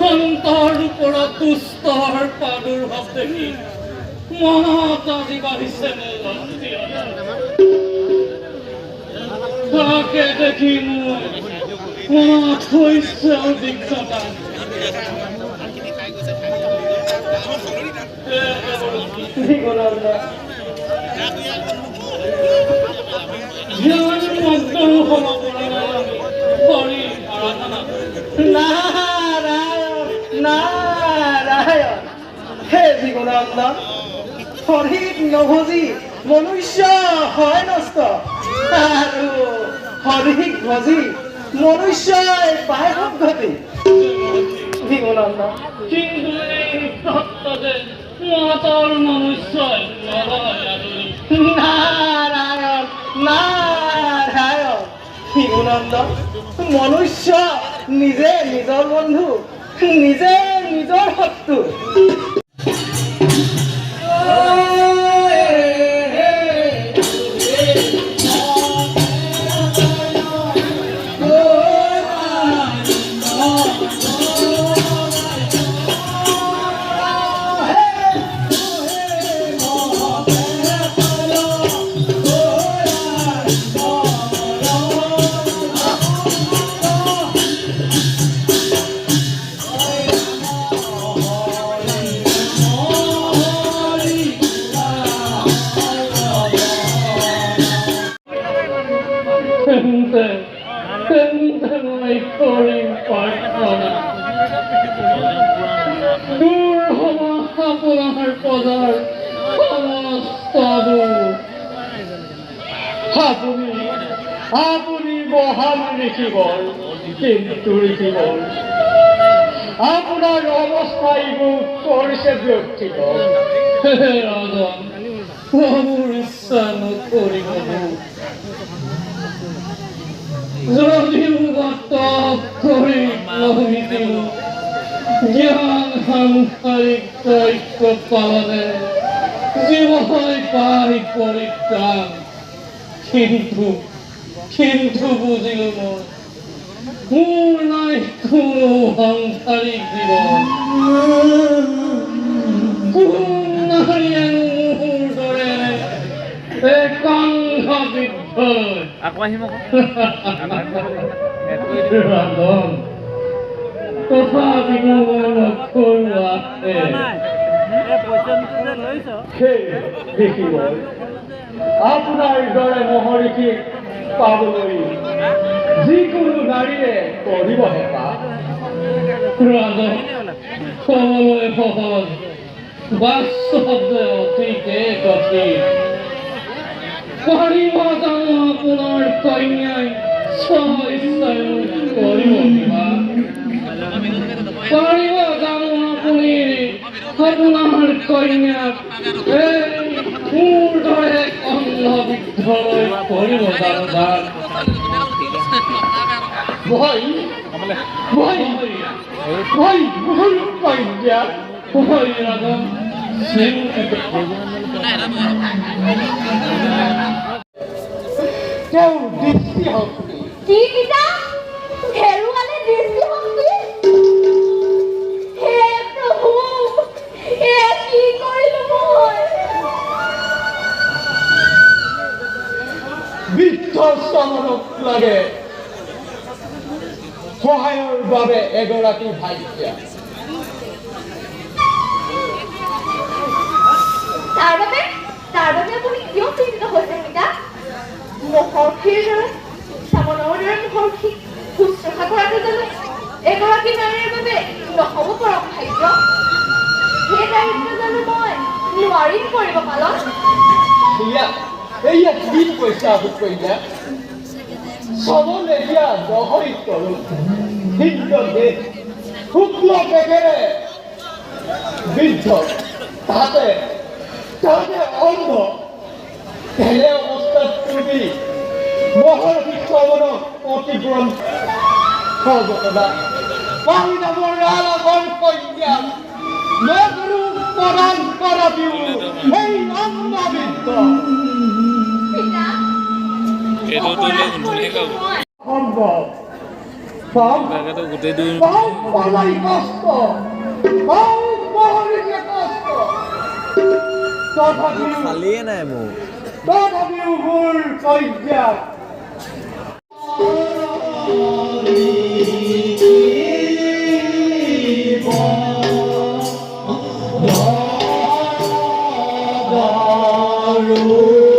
সন্তৰ ওপৰত দুষ্টৰ প্ৰাদুৰ্ভাৱ দেখি মনত আজি বাঢ়িছে তাকে দেখি মোৰ মনত হৈছে অভিজ্ঞতা নাৰায়ণ হে জীবনানন্দ হৰিক নভজি মনুষ্য হয় নষ্ট আৰু হৰিক ভজি মনুষ্যই পায় সদ্গতি জীবনানন্দ কিন্তু এই তত্ত্ব যে মতৰ মনুষ্যই নাৰায়ণ নাৰায়ণ জীবনানন্দ মনুষ্য নিজে নিজৰ বন্ধু নিজে নিজৰ শত্ৰু দূৰ হ'ব আপোনাৰ পদাৰ সমস্ত দূৰ আপুনি মহান ঋষিবৰ কিন্তু ঋষিবৰ আপোনাৰ অৱস্থা এইবোৰ কৰিছে ব্যক্তিত ৰাজন মোৰ ইচ্ছা নকৰিব যদিও কৰি নহিতিও জ্ঞান সাংসাৰিক দায়িত্ব পালনে জীৱই পাই পৰিত্ৰাণ কিন্তু বুজিলো মোৰ নাই কোনো সাংসাৰিক জীৱন কোন নাৰীয়ে মোৰ দৰে একাংশ বৃদ্ধ ৰাজন তথাপিও দেখিব আপোনাৰ দৰে মহৰিষিক পাবলৈ যিকোনো নাৰীয়ে কৰিব হেঁপাহ ৰাজন ক'বলৈ সহজ বাস্তৱ যে অতিকে কঠিন পাৰিব জানো আপোনাৰ কন্যাই স্বইচ্ছাই কৰিব দিবা পাৰিব জানো আপুনি আপোনাৰ কন্যাক এই মোৰ দৰে অন্ধবিদ্ধলৈ কৰিব জানো দান ভয় ৰাজন তেওঁৰ দৃষ্টিশক্তি কি পিতা হেৰুৱালে দৃষ্টিশক্তি হে প্ৰভু কি কৰিলো মই বৃদ্ধ চমনক লাগে সহায়ৰ বাবে এগৰাকী ভাগ্যা তাৰ বাবে আপুনি কিয় চিন্তিত হৈছে পিতা মহৰ্ষিৰ দৰে চামনৰ দৰে মহৰ্ষি শুশ্ৰূষা কৰাটো জানো এগৰাকী নাৰীৰ বাবে নহ'ব পৰম ভাগ্য সেই দায়িত্ব জানো মই নোৱাৰিম কৰিব পালন এয়া কি কৈছে কৰিলে চমন এতিয়া নহৰি তৰুণ শুক্ল বেগেৰে বৃদ্ধ তাতে অন্ধ তেনে অৱস্থাত তুমি মহৰ্ষি চমনক অতিক্ৰম সৰ্বতনা পাহি নামৰ ৰালগৰ কন্যা নগৰু প্ৰদান কৰাবিও সেই অন্ধবিদ্ধ সম্ভৱ পাওঁ গোটেই দুই পাওঁ পালাই কষ্ট পাওঁ মহৰিকে কষ্ট তথাপিও খালিয়ে নাই মোৰ তথাপিও মোৰ পৰ্যায় Oh